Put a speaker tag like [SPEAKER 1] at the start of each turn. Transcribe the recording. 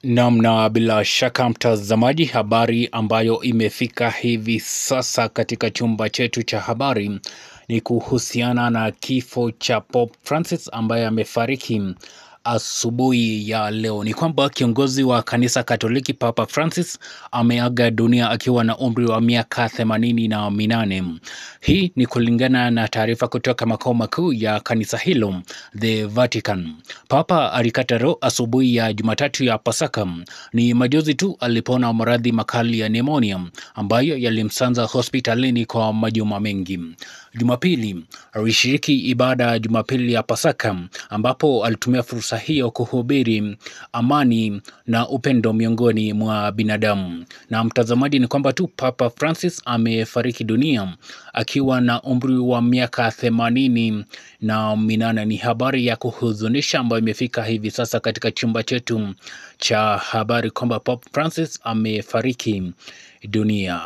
[SPEAKER 1] Namna bila shaka mtazamaji, habari ambayo imefika hivi sasa katika chumba chetu cha habari ni kuhusiana na kifo cha Pope Francis ambaye amefariki asubuhi ya leo. Ni kwamba kiongozi wa kanisa Katoliki Papa Francis ameaga dunia akiwa na umri wa miaka 88. Hii ni kulingana na taarifa kutoka makao makuu ya kanisa hilo, The Vatican. Papa alikata roho asubuhi ya Jumatatu ya Pasaka. Ni majuzi tu alipona maradhi makali ya pneumonia ambayo yalimsanza hospitalini kwa majuma mengi. Jumapili alishiriki ibada ya Jumapili ya Pasaka ambapo alitumia fursa hiyo kuhubiri amani na upendo miongoni mwa binadamu. Na mtazamaji, ni kwamba tu Papa Francis amefariki dunia akiwa na umri wa miaka 88. Ni habari ya kuhuzunisha ambayo imefika hivi sasa katika chumba chetu cha habari kwamba Pope Francis amefariki dunia.